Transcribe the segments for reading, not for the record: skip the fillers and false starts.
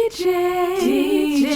DJ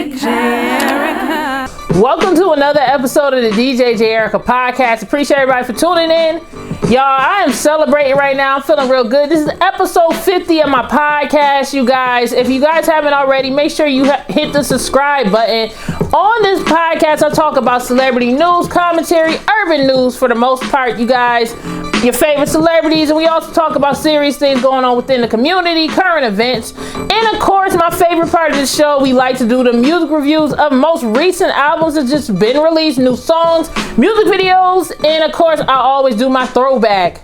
Erica. Welcome to another episode of the DJ Erica podcast. Appreciate everybody for tuning in. Y'all, I am celebrating right now. I'm feeling real good. This is episode 50 of my podcast, you guys. If you guys haven't already, make sure you hit the subscribe button. On this podcast, I talk about celebrity news, commentary, urban news for the most part, you guys. Your favorite celebrities, and we also talk about serious things going on within the community, current events, and of course, my favorite part of the show, we like to do the music reviews of most recent albums that just been released, new songs, music videos, and of course, I always do my throwback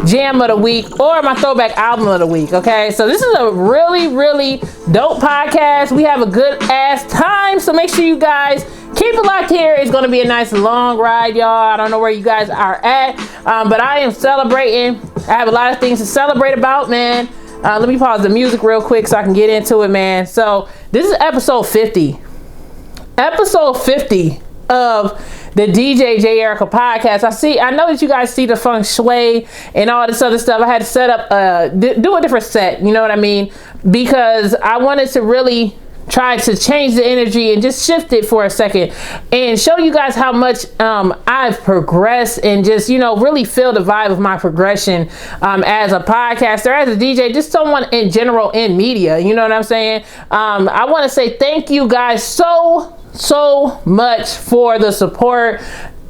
jam of the week or my throwback album of the week, okay? So this is a really dope podcast. We have a good ass time, so make sure you guys keep it locked here. It's going to be a nice long ride, y'all. I don't know where you guys are at, but I am celebrating. I have a lot of things to celebrate about, man. Let me pause the music real quick so I can get into it, man. So this is episode 50. Episode 50 of the DJ Erica podcast. I know that you guys see the feng shui and all this other stuff. I had to set up, do a different set, you know what I mean? Because I wanted to really try to change the energy and just shift it for a second and show you guys how much I've progressed and just, you know, really feel the vibe of my progression as a podcaster, as a DJ, just someone in general in media, you know what I'm saying? I want to say thank you guys so much for the support.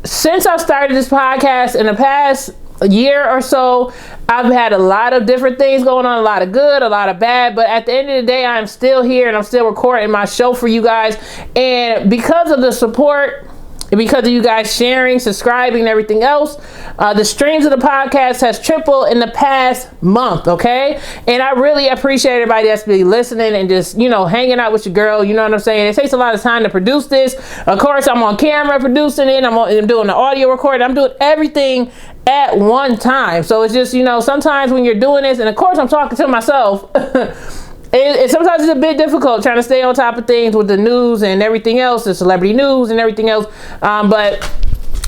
Since I've started this podcast in the past year or so, I've had a lot of different things going on, a lot of good, a lot of bad, but at the end of the day, I'm still here and I'm still recording my show for you guys. And because of the support, and because of you guys sharing, subscribing, and everything else, the streams of the podcast has tripled in the past month, okay? And I really appreciate everybody that's been listening and just, you know, hanging out with your girl, you know what I'm saying? It takes a lot of time to produce this. Of course, I'm on camera producing it, I'm doing the audio recording, I'm doing everything at one time. So it's just, you know, sometimes when you're doing this, and of course I'm talking to myself, sometimes it's a bit difficult trying to stay on top of things with the news and everything else, the celebrity news and everything else. But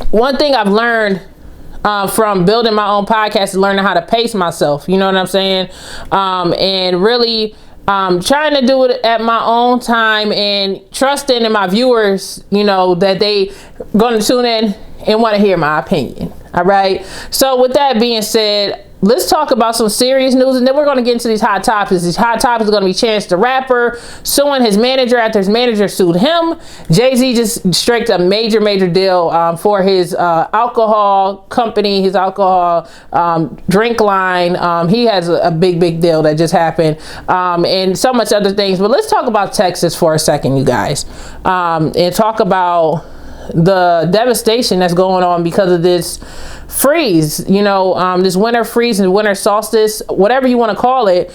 one thing I've learned from building my own podcast is learning how to pace myself. You know what I'm saying? And really trying to do it at my own time and trusting in my viewers, you know, that they going to tune in and want to hear my opinion. All right. So with that being said, let's talk about some serious news, and then we're going to get into these hot topics. These hot topics are going to be Chance the Rapper suing his manager after his manager sued him. Jay-Z just struck a major deal for his alcohol company, his alcohol drink line. He has a big deal that just happened, and so much other things. But let's talk about Texas for a second, you guys, and talk about the devastation that's going on because of this freeze, you know, this winter freeze and winter solstice, whatever you want to call it,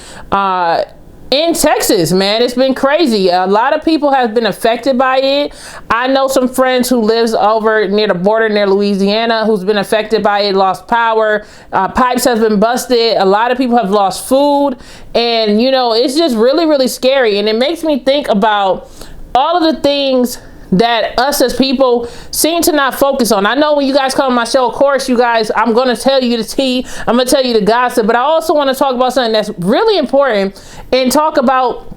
in Texas, man. It's been crazy. A lot of people have been affected by it. I know some friends who lives over near the border near Louisiana who's been affected by it, lost power, pipes have been busted, a lot of people have lost food, and you know, it's just really scary. And it makes me think about all of the things that us as people seem to not focus on. I know when you guys come on my show, of course, you guys, I'm going to tell you the tea, I'm going to tell you the gossip, but I also want to talk about something that's really important and talk about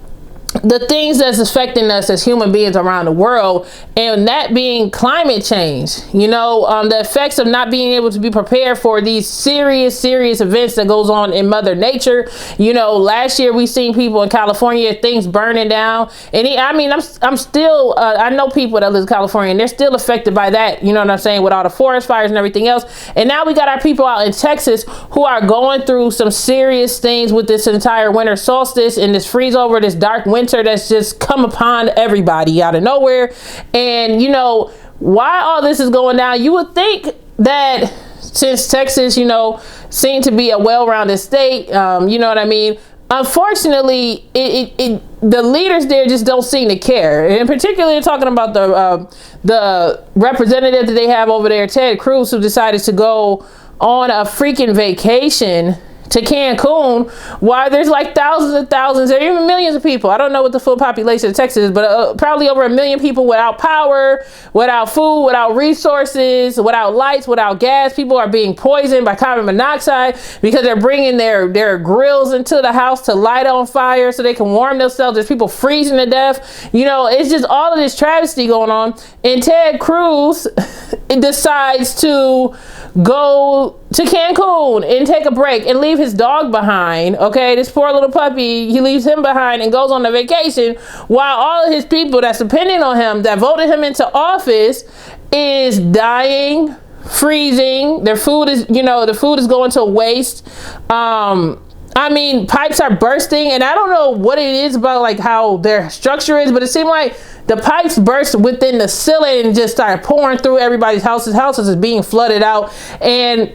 the things that's affecting us as human beings around the world, and that being climate change. You know, the effects of not being able to be prepared for these serious events that goes on in Mother Nature. You know, last year we seen people in California, things burning down, and I'm still, I know people that live in California and they're still affected by that. You know what I'm saying, with all the forest fires and everything else. And now we got our people out in Texas who are going through some serious things with this entire winter solstice and this freeze over, this dark winter that's just come upon everybody out of nowhere. And you know, why all this is going down, you would think that since Texas, you know, seemed to be a well-rounded state, you know what I mean, unfortunately the leaders there just don't seem to care. And particularly talking about the representative that they have over there, Ted Cruz, who decided to go on a freaking vacation to Cancun, while there's like thousands and thousands or even millions of people. I don't know what the full population of Texas is, but probably over 1 million people without power, without food, without resources, without lights, without gas. People are being poisoned by carbon monoxide because they're bringing their grills into the house to light on fire so they can warm themselves. There's people freezing to death. You know, it's just all of this travesty going on. And Ted Cruz decides to go to Cancun and take a break and leave his dog behind. Okay, this poor little puppy, he leaves him behind and goes on a vacation while all of his people that's depending on him, that voted him into office, is dying, freezing. Their food is, you know, the food is going to waste. I mean, pipes are bursting, and I don't know what it is about like how their structure is, but it seemed like the pipes burst within the ceiling and just started pouring through everybody's houses. Houses is being flooded out, and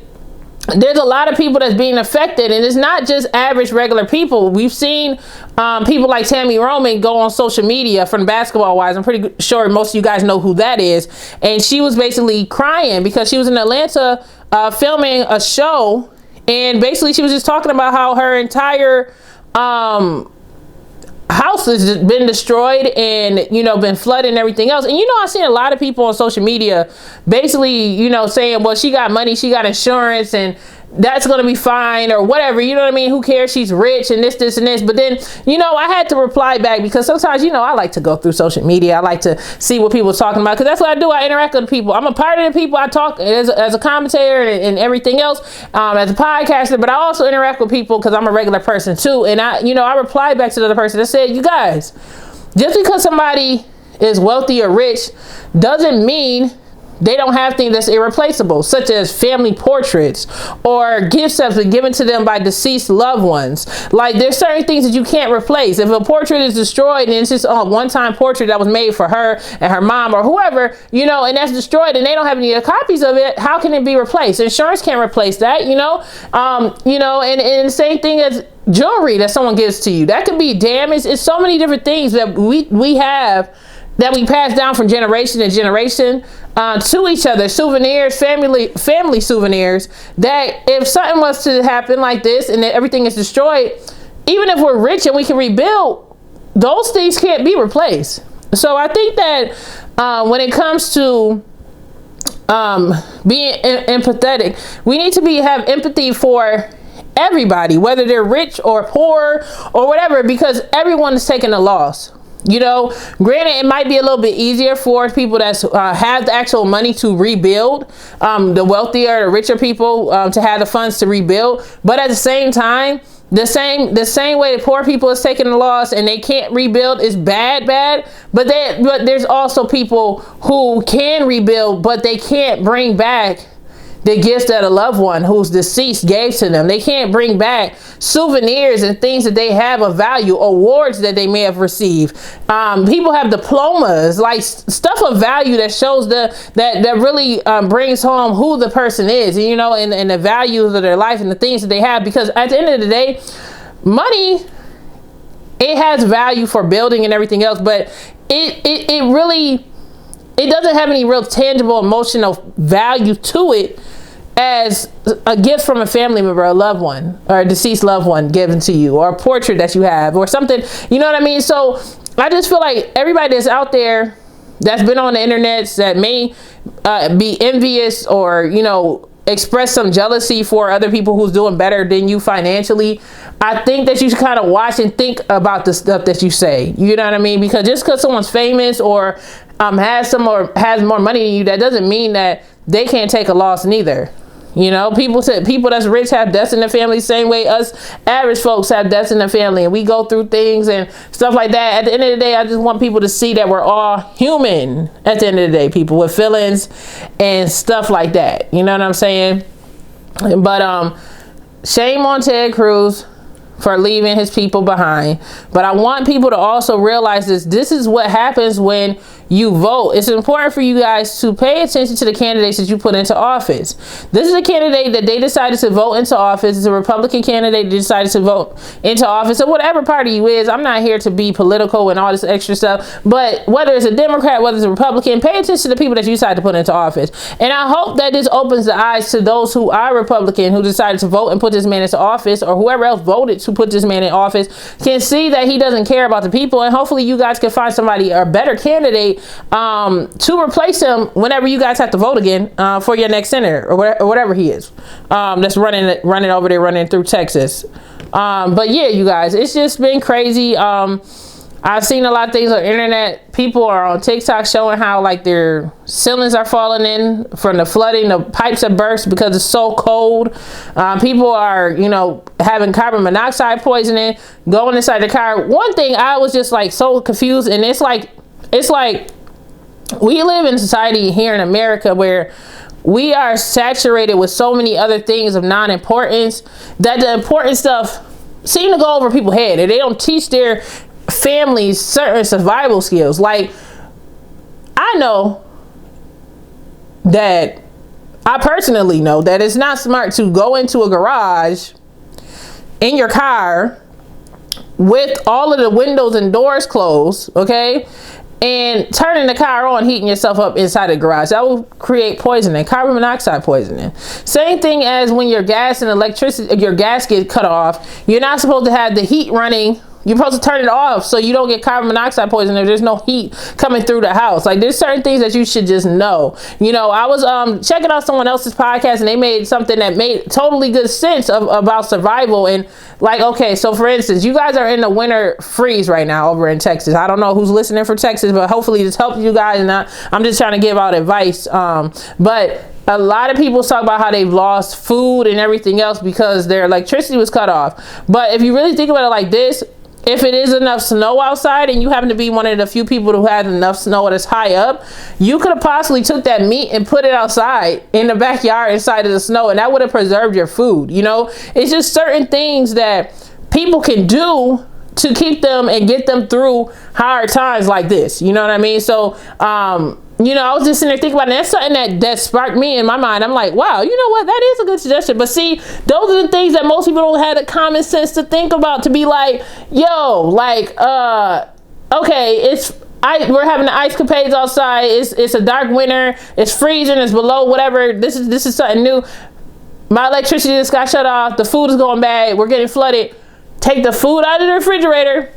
there's a lot of people that's being affected, and it's not just average regular people. We've seen people like Tami Roman go on social media from Basketball Wives. I'm pretty sure most of you guys know who that is, and she was basically crying because she was in Atlanta filming a show. And basically she was just talking about how her entire house has been destroyed and, you know, been flooded and everything else. And, you know, I've seen a lot of people on social media basically, you know, saying, well, she got money, she got insurance, and that's going to be fine or whatever. You know what I mean? Who cares? She's rich and this and this. But then, you know, I had to reply back because sometimes, you know, I like to go through social media. I like to see what people are talking about because that's what I do. I interact with people. I'm a part of the people. I talk as a commentator and everything else, as a podcaster, but I also interact with people because I'm a regular person too. And I replied back to the other person that said, you guys, just because somebody is wealthy or rich doesn't mean they don't have things that's irreplaceable, such as family portraits or gifts that have been given to them by deceased loved ones. Like, there's certain things that you can't replace. If a portrait is destroyed and it's just a one-time portrait that was made for her and her mom or whoever, you know, and that's destroyed and they don't have any copies of it, how can it be replaced? Insurance can't replace that, you know? And the same thing as jewelry that someone gives to you. That could be damaged. It's so many different things that we have that we pass down from generation to generation to each other, souvenirs, family souvenirs, that if something was to happen like this and that everything is destroyed, even if we're rich and we can rebuild, those things can't be replaced. So I think that when it comes to being empathetic, we need to have empathy for everybody, whether they're rich or poor or whatever, because everyone is taking a loss. You know, granted, it might be a little bit easier for people that have the actual money to rebuild, the wealthier, the richer people to have the funds to rebuild. But at the same time, the same way that poor people is taking the loss and they can't rebuild is bad. But there's also people who can rebuild, but they can't bring back the gifts that a loved one who's deceased gave to them. They can't bring back souvenirs and things that they have of value, awards that they may have received. People have diplomas, like stuff of value that shows that really brings home who the person is, you know, and the values of their life and the things that they have. Because at the end of the day, money, it has value for building and everything else, but it really doesn't have any real tangible emotional value to it as a gift from a family member, a loved one, or a deceased loved one given to you, or a portrait that you have, or something, you know what I mean? So I just feel like everybody that's out there that's been on the internet that may be envious or, you know, express some jealousy for other people who's doing better than you financially, I think that you should kind of watch and think about the stuff that you say. You know what I mean? Because just because someone's famous or has more money than you, that doesn't mean that they can't take a loss neither. You know, people that's rich have deaths in their family, same way us average folks have deaths in their family, and we go through things and stuff like that. At the end of the day, I just want people to see that we're all human at the end of the day, people with feelings and stuff like that. You know what I'm saying? But shame on Ted Cruz for leaving his people behind. But I want people to also realize this is what happens when you vote. It's important for you guys to pay attention to the candidates that you put into office. This is a candidate that they decided to vote into office. It's a Republican candidate that decided to vote into office, or whatever party you is. I'm not here to be political and all this extra stuff, but whether it's a Democrat, whether it's a Republican, pay attention to the people that you decide to put into office. And I hope that this opens the eyes to those who are Republican, who decided to vote and put this man into office, or whoever else voted to put this man in office, can see that he doesn't care about the people. And hopefully you guys can find somebody, a better candidate, to replace him whenever you guys have to vote again for your next senator, or whatever he is, that's running over there, running through Texas. But yeah, you guys, it's just been crazy. I've seen a lot of things on the internet. People are on TikTok showing how like their ceilings are falling in from the flooding. The pipes have burst because it's so cold. People are, having carbon monoxide poisoning, going inside the car. One thing I was just like so confused, and it's like we live in a society here in America where we are saturated with so many other things of non-importance that the important stuff seem to go over people's head, and they don't teach their families certain survival skills. Like, I personally know that it's not smart to go into a garage in your car with all of the windows and doors closed, okay, and turning the car on, heating yourself up inside the garage. That will create poisoning, carbon monoxide poisoning. Same thing as when your gas and electricity, your gas gets cut off. You're not supposed to have the heat running. You're supposed to turn it off so you don't get carbon monoxide poisoning if there's no heat coming through the house. Like, there's certain things that you should just know. I was checking out someone else's podcast, and they made something that made totally good sense about survival. And like, okay, so for instance, you guys are in the winter freeze right now over in Texas. I don't know who's listening for Texas, but hopefully this helps you guys. And I'm just trying to give out advice. But a lot of people talk about how they've lost food and everything else because their electricity was cut off. But if you really think about it like this, if it is enough snow outside and you happen to be one of the few people who had enough snow that's high up, you could have possibly took that meat and put it outside in the backyard inside of the snow, and that would have preserved your food. It's just certain things that people can do to keep them and get them through hard times like this. You know what I mean? So, I was just sitting there thinking about it. That's something that sparked me in my mind. I'm like, wow, you know what? That is a good suggestion. But see, those are the things that most people don't have the common sense to think about, to be like, yo, like, okay, we're having the ice capades outside. It's a dark winter. It's freezing. It's below whatever. This is something new. My electricity just got shut off. The food is going bad. We're getting flooded. Take the food out of the refrigerator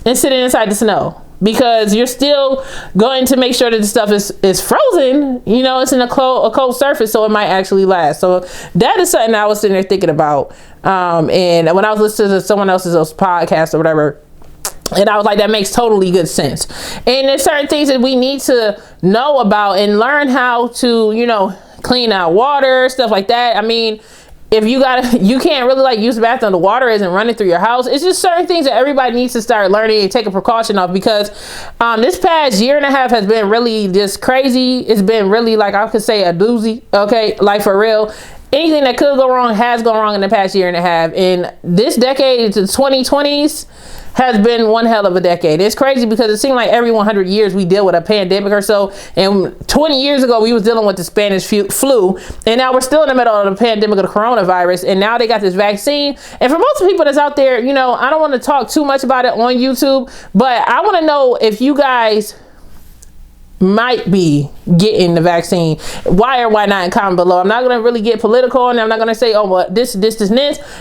and sit it inside the snow, because you're still going to make sure that the stuff is frozen. It's in a cold surface, so it might actually last. So that is something I was sitting there thinking about. And when I was listening to someone else's podcast or whatever, and I was like, that makes totally good sense. And there's certain things that we need to know about and learn how to, clean out water, stuff like that. I mean, if you can't really like use the bathroom, the water isn't running through your house. It's just certain things that everybody needs to start learning and take a precaution of, because this past year and a half has been really just crazy. It's been really, like, I could say a doozy. Okay, like, for real. Anything that could go wrong has gone wrong in the past year and a half. And this decade, the 2020s, has been one hell of a decade. It's crazy because it seemed like every 100 years we deal with a pandemic or so. And 20 years ago, we was dealing with the Spanish flu. And now we're still in the middle of the pandemic of the coronavirus. And now they got this vaccine. And for most people that's out there, I don't want to talk too much about it on YouTube, but I want to know if you guys might be getting the vaccine. Why or why not in comment below. I'm not going to really get political, and I'm not going to say, oh, well, this.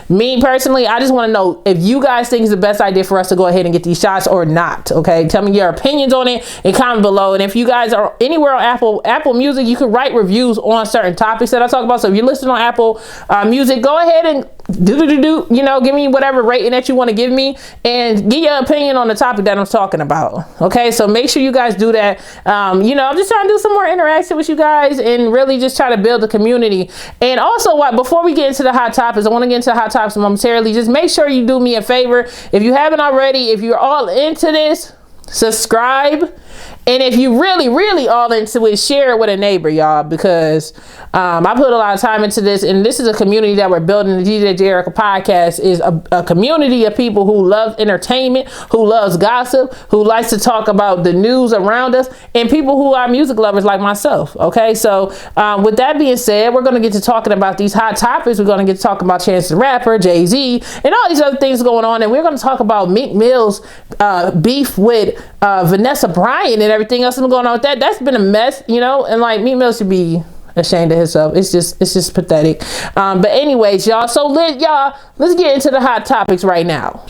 Me personally, I just want to know if you guys think it's the best idea for us to go ahead and get these shots or not. Okay, tell me your opinions on it and comment below. And if you guys are anywhere on Apple Music, you can write reviews on certain topics that I talk about. So if you're listening on Apple Music, go ahead and give me whatever rating that you want to give me, and give your opinion on the topic that I'm talking about. Okay, so make sure you guys do that. I'm just trying to do some more interaction with you guys and really just try to build a community. And also, before we get into the hot topics, I want to get into the hot topics momentarily. Just make sure you do me a favor. If you haven't already, if you're all into this, subscribe And if you really all into it, share it with a neighbor, y'all, because I put a lot of time into this, and this is a community that we're building. The DJ J Erica podcast is a community of people who love entertainment, who loves gossip, who likes to talk about the news around us, and people who are music lovers like myself. Okay, so with that being said, we're going to get to talking about these hot topics. We're going to get to talk about Chance the Rapper, Jay-Z, and all these other things going on, and we're going to talk about Meek Mill's beef with Vanessa Bryant and everything else going on with that. That's been a mess, you know, and like Meek Mill should be ashamed of himself. It's just pathetic. But anyways, y'all, so let's get into the hot topics right now.